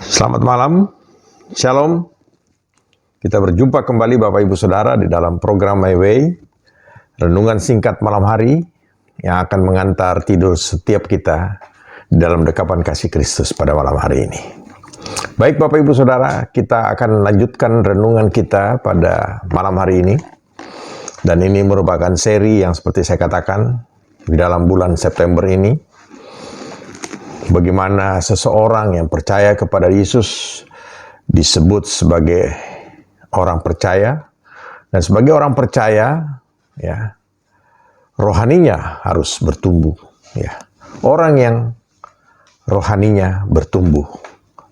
Selamat malam, Shalom. Kita berjumpa kembali Bapak Ibu Saudara di dalam program My Way, renungan singkat malam hari yang akan mengantar tidur setiap kita di dalam dekapan kasih Kristus pada malam hari ini. Baik Bapak Ibu Saudara, kita akan lanjutkan renungan kita pada malam hari ini. Dan ini merupakan seri yang seperti saya katakan di dalam bulan September ini. Bagaimana seseorang yang percaya kepada Yesus disebut sebagai orang percaya, dan sebagai orang percaya, ya, rohaninya harus bertumbuh. Ya. Orang yang rohaninya bertumbuh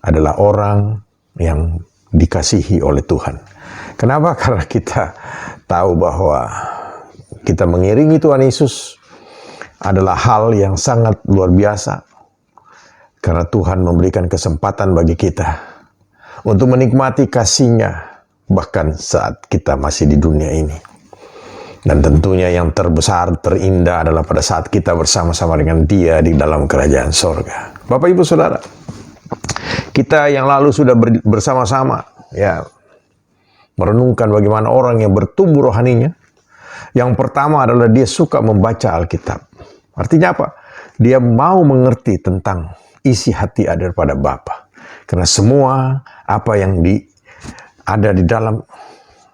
adalah orang yang dikasihi oleh Tuhan. Kenapa? Karena kita tahu bahwa kita mengiringi Tuhan Yesus adalah hal yang sangat luar biasa. Karena Tuhan memberikan kesempatan bagi kita untuk menikmati kasih-Nya bahkan saat kita masih di dunia ini. Dan tentunya yang terbesar, terindah adalah pada saat kita bersama-sama dengan Dia di dalam kerajaan sorga. Bapak Ibu Saudara, kita yang lalu sudah bersama-sama ya merenungkan bagaimana orang yang bertumbuh rohaninya. Yang pertama adalah dia suka membaca Alkitab. Artinya apa? Dia mau mengerti tentang isi hati ada daripada Bapa. Karena semua apa yang ada di dalam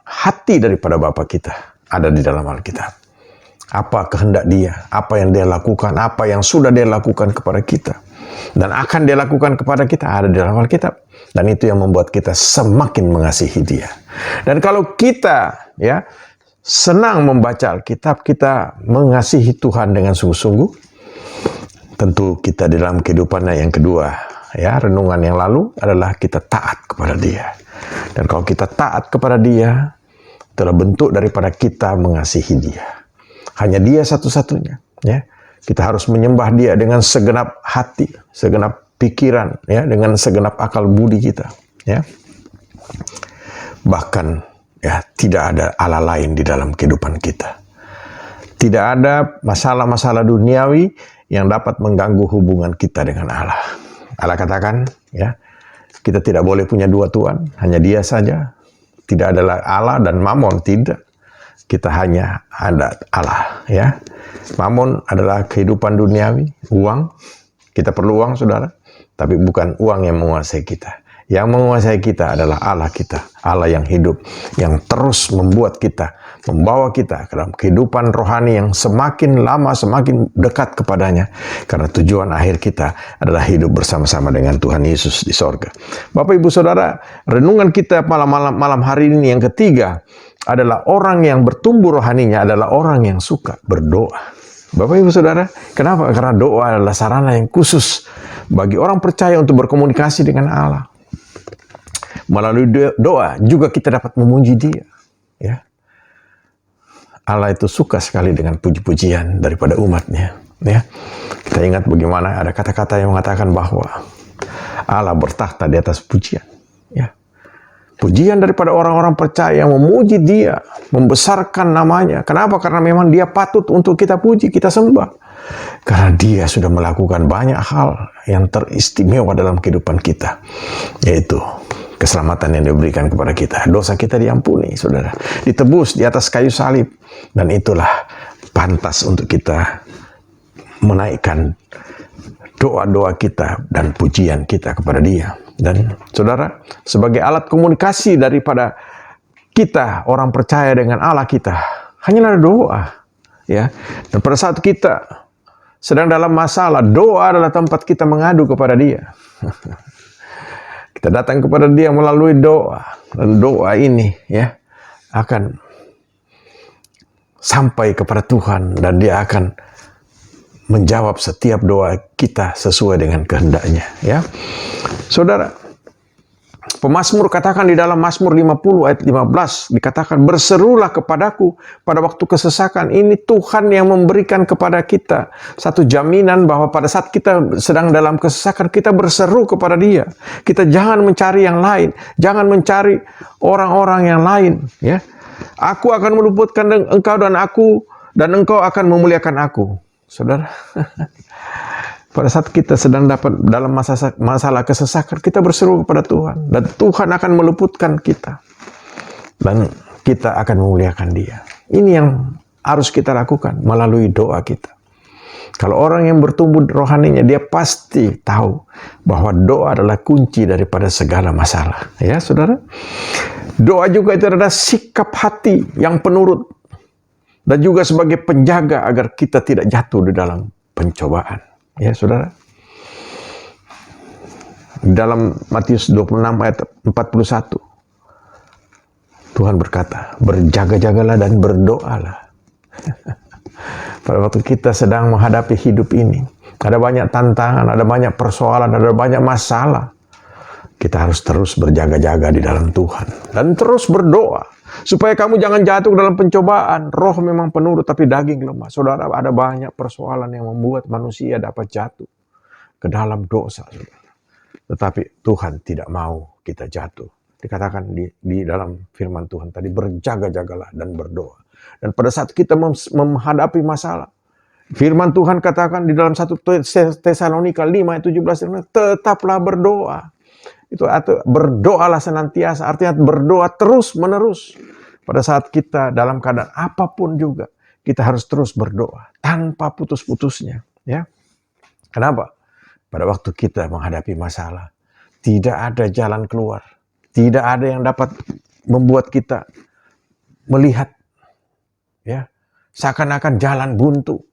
hati daripada Bapa kita ada di dalam Alkitab. Apa kehendak Dia, apa yang Dia lakukan, apa yang sudah Dia lakukan kepada kita, dan akan Dia lakukan kepada kita ada di dalam Alkitab. Dan itu yang membuat kita semakin mengasihi Dia. Dan kalau kita ya senang membaca Alkitab, kita mengasihi Tuhan dengan sungguh-sungguh. Tentu kita di dalam kehidupannya yang kedua, ya, renungan yang lalu adalah kita taat kepada Dia. Dan kalau kita taat kepada Dia, itulah bentuk daripada kita mengasihi Dia. Hanya Dia satu-satunya, ya. Kita harus menyembah Dia dengan segenap hati, segenap pikiran, ya, dengan segenap akal budi kita, ya. Bahkan ya tidak ada Allah lain di dalam kehidupan kita. Tidak ada masalah-masalah duniawi yang dapat mengganggu hubungan kita dengan Allah. Allah katakan, ya, kita tidak boleh punya dua Tuhan, hanya Dia saja. Tidak adalah Allah dan Mamon, tidak. Kita hanya ada Allah, ya. Mamon adalah kehidupan duniawi, uang. Kita perlu uang, saudara, tapi bukan uang yang menguasai kita. Yang menguasai kita adalah Allah kita, Allah yang hidup, yang terus membuat kita, membawa kita ke dalam kehidupan rohani yang semakin lama semakin dekat kepadanya. Karena tujuan akhir kita adalah hidup bersama-sama dengan Tuhan Yesus di sorga. Bapak Ibu Saudara, renungan kita malam hari ini yang ketiga adalah orang yang bertumbuh rohaninya adalah orang yang suka berdoa. Bapak Ibu Saudara, kenapa? Karena doa adalah sarana yang khusus bagi orang percaya untuk berkomunikasi dengan Allah. Melalui doa juga kita dapat memuji Dia, ya. Allah itu suka sekali dengan puji-pujian daripada umatnya, ya. Kita ingat bagaimana ada kata-kata yang mengatakan bahwa Allah bertakhta di atas pujian, ya. Pujian daripada orang-orang percaya yang memuji Dia, membesarkan namanya. Kenapa? Karena memang Dia patut untuk kita puji, kita sembah. Karena Dia sudah melakukan banyak hal yang teristimewa dalam kehidupan kita, yaitu keselamatan yang diberikan kepada kita. Dosa kita diampuni, saudara. Ditebus di atas kayu salib. Dan itulah pantas untuk kita menaikkan doa-doa kita dan pujian kita kepada Dia. Dan saudara, sebagai alat komunikasi daripada kita, orang percaya dengan Allah kita, hanyalah doa. Ya. Dan pada saat kita sedang dalam masalah, doa adalah tempat kita mengadu kepada Dia. Kita datang kepada Dia melalui doa. Dan doa ini ya akan sampai kepada Tuhan. Dan Dia akan menjawab setiap doa kita sesuai dengan kehendak-Nya, ya. Saudara, pemazmur katakan di dalam Mazmur 50 ayat 15 dikatakan, berserulah kepadaku pada waktu kesesakan. Ini Tuhan yang memberikan kepada kita satu jaminan bahwa pada saat kita sedang dalam kesesakan, kita berseru kepada Dia. Kita jangan mencari yang lain, jangan mencari orang-orang yang lain, ya. Aku akan meluputkan engkau dan engkau akan memuliakan aku. Saudara, Pada saat kita sedang dapat dalam masalah kesesakan, kita berseru kepada Tuhan. Dan Tuhan akan meluputkan kita. Dan kita akan memuliakan Dia. Ini yang harus kita lakukan melalui doa kita. Kalau orang yang bertumbuh rohaninya, dia pasti tahu bahwa doa adalah kunci daripada segala masalah. Ya, saudara. Doa juga itu adalah sikap hati yang penurut. Dan juga sebagai penjaga agar kita tidak jatuh di dalam pencobaan. Ya, saudara. Dalam Matius 26 ayat 41, Tuhan berkata, berjaga-jagalah dan berdoalah. Pada waktu kita sedang menghadapi hidup ini, ada banyak tantangan, ada banyak persoalan, ada banyak masalah. Kita harus terus berjaga-jaga di dalam Tuhan. Dan terus berdoa. Supaya kamu jangan jatuh ke dalam pencobaan. Roh memang penurut tapi daging lemah. Saudara, ada banyak persoalan yang membuat manusia dapat jatuh ke dalam dosa. Saudara. Tetapi Tuhan tidak mau kita jatuh. Dikatakan di dalam firman Tuhan tadi, berjaga-jagalah dan berdoa. Dan pada saat kita menghadapi masalah, firman Tuhan katakan di dalam 1 Tesalonika 5 ayat 17, tetaplah berdoa. Itu atau berdoalah senantiasa, artinya berdoa terus menerus. Pada saat kita dalam keadaan apapun juga, kita harus terus berdoa tanpa putus-putusnya. Ya, kenapa? Pada waktu kita menghadapi masalah, tidak ada jalan keluar, tidak ada yang dapat membuat kita melihat, ya, seakan-akan jalan buntu.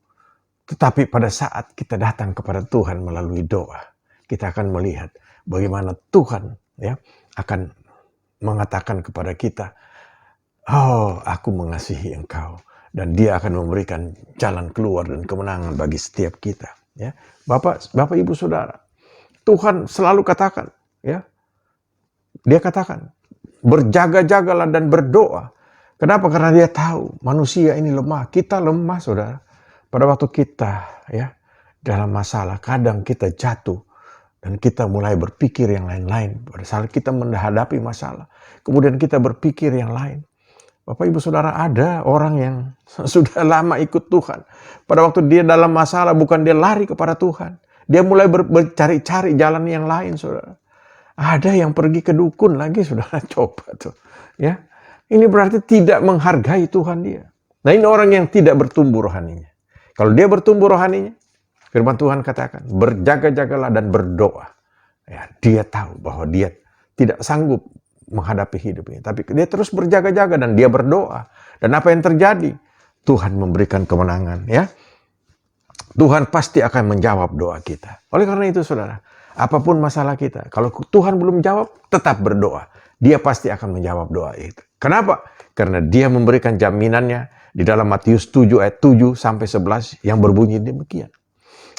Tetapi pada saat kita datang kepada Tuhan melalui doa, kita akan melihat bagaimana Tuhan, ya, akan mengatakan kepada kita, oh, aku mengasihi engkau. Dan Dia akan memberikan jalan keluar dan kemenangan bagi setiap kita. Ya, Bapak, Ibu, Saudara, Tuhan selalu katakan, ya, Dia katakan, berjaga-jagalah dan berdoa. Kenapa? Karena Dia tahu manusia ini lemah. Kita lemah, saudara. Pada waktu kita, ya, dalam masalah, kadang kita jatuh dan kita mulai berpikir yang lain-lain. Pada saat kita menghadapi masalah, kemudian kita berpikir yang lain. Bapak, Ibu, Saudara, ada orang yang sudah lama ikut Tuhan. Pada waktu dia dalam masalah, bukan dia lari kepada Tuhan. Dia mulai mencari-cari jalan yang lain, saudara. Ada yang pergi ke dukun lagi, saudara. Coba tuh. Ya, ini berarti tidak menghargai Tuhan dia. Nah, ini orang yang tidak bertumbuh rohaninya. Kalau dia bertumbuh rohaninya, firman Tuhan katakan, berjaga-jagalah dan berdoa. Ya, dia tahu bahwa dia tidak sanggup menghadapi hidup ini. Tapi dia terus berjaga-jaga dan dia berdoa. Dan apa yang terjadi? Tuhan memberikan kemenangan. Ya, Tuhan pasti akan menjawab doa kita. Oleh karena itu, saudara, apapun masalah kita, kalau Tuhan belum jawab, tetap berdoa. Dia pasti akan menjawab doa itu. Kenapa? Karena Dia memberikan jaminannya di dalam Matius 7 ayat 7 sampai 11 yang berbunyi demikian.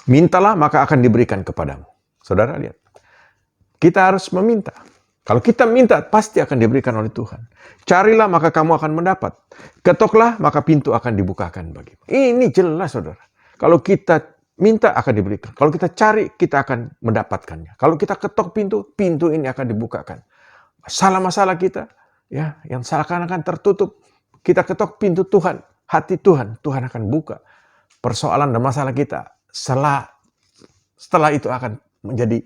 Mintalah maka akan diberikan kepadamu. Saudara lihat. Kita harus meminta. Kalau kita minta pasti akan diberikan oleh Tuhan. Carilah maka kamu akan mendapat. Ketoklah maka pintu akan dibukakan bagimu. Ini jelas, saudara. Kalau kita minta akan diberikan. Kalau kita cari kita akan mendapatkannya. Kalau kita ketok pintu, pintu ini akan dibukakan. Masalah-masalah kita, ya, yang seakan-akan tertutup, kita ketok pintu Tuhan, hati Tuhan, Tuhan akan buka persoalan dan masalah kita. Setelah itu akan menjadi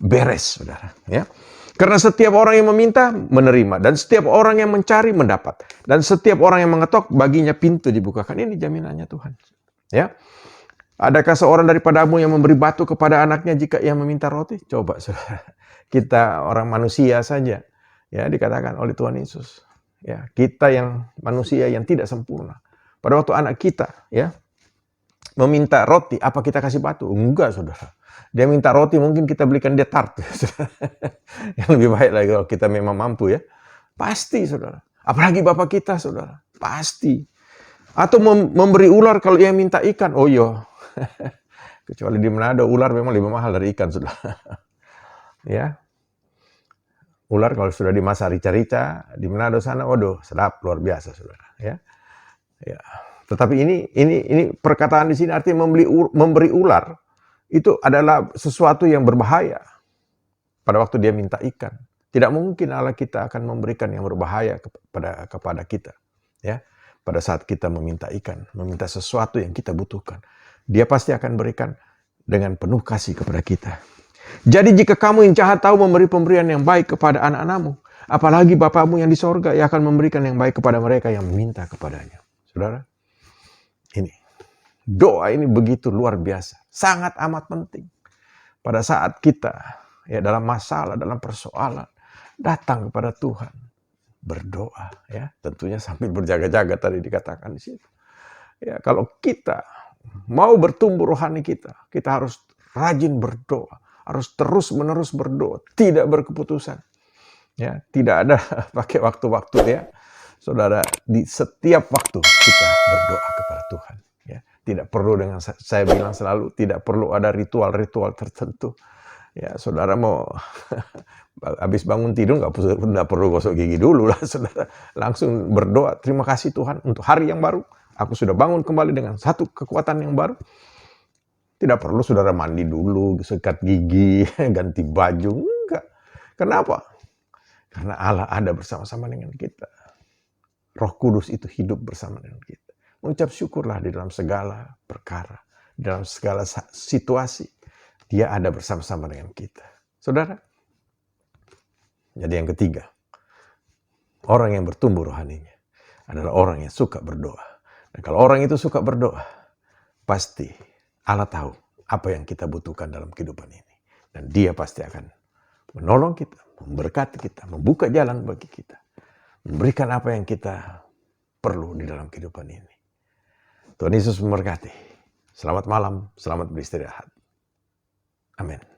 beres, saudara. Ya, karena setiap orang yang meminta menerima, dan setiap orang yang mencari mendapat, dan setiap orang yang mengetok baginya pintu dibukakan. Ini jaminannya Tuhan. Ya, adakah seorang daripadamu yang memberi batu kepada anaknya jika ia meminta roti? Coba, saudara. Kita orang manusia saja. Ya, dikatakan oleh Tuhan Yesus. Ya, kita yang manusia yang tidak sempurna. Pada waktu anak kita, ya, meminta roti, apa kita kasih batu? Enggak, saudara. Dia minta roti, mungkin kita belikan dia tart. Yang lebih baik lagi kalau kita memang mampu, ya. Pasti, saudara. Apalagi bapak kita, saudara. Pasti. Atau memberi ular kalau ia minta ikan. Oh iya. Kecuali di Manado, ular memang lebih mahal dari ikan, saudara. Ya. Ular kalau sudah dimasak rica-rica di Manado sana, waduh, sedap, luar biasa, saudara. Ya, ya. Tetapi ini perkataan di sini artinya memberi ular itu adalah sesuatu yang berbahaya. Pada waktu dia minta ikan, tidak mungkin Allah kita akan memberikan yang berbahaya kepada kita. Ya, pada saat kita meminta ikan, meminta sesuatu yang kita butuhkan, Dia pasti akan berikan dengan penuh kasih kepada kita. Jadi jika kamu yang jahat tahu memberi pemberian yang baik kepada anak-anakmu, apalagi Bapamu yang di sorga, ia akan memberikan yang baik kepada mereka yang meminta kepadanya. Saudara, ini doa ini begitu luar biasa, sangat amat penting. Pada saat kita dalam masalah, dalam persoalan, datang kepada Tuhan, berdoa, ya tentunya sambil berjaga-jaga tadi dikatakan di situ. Ya, kalau kita mau bertumbuh rohani kita harus rajin berdoa, harus terus-menerus berdoa, tidak berkeputusan. Ya, tidak ada pakai waktu-waktu ya. Saudara, di setiap waktu kita berdoa kepada Tuhan, ya. Tidak perlu dengan saya bilang selalu tidak perlu ada ritual-ritual tertentu. Ya, saudara mau habis bangun tidur nggak perlu gosok gigi dulu lah, saudara. Langsung berdoa, terima kasih Tuhan untuk hari yang baru. Aku sudah bangun kembali dengan satu kekuatan yang baru. Tidak perlu saudara mandi dulu, sikat gigi, ganti baju. Enggak. Kenapa? Karena Allah ada bersama-sama dengan kita. Roh Kudus itu hidup bersama dengan kita. Mengucap syukurlah di dalam segala perkara, di dalam segala situasi. Dia ada bersama-sama dengan kita. Saudara, jadi yang ketiga, orang yang bertumbuh rohaninya adalah orang yang suka berdoa. Dan kalau orang itu suka berdoa, pasti Allah tahu apa yang kita butuhkan dalam kehidupan ini. Dan dia pasti akan menolong kita, memberkati kita, membuka jalan bagi kita. Memberikan apa yang kita perlu di dalam kehidupan ini. Tuhan Yesus memberkati. Selamat malam, selamat beristirahat. Amin.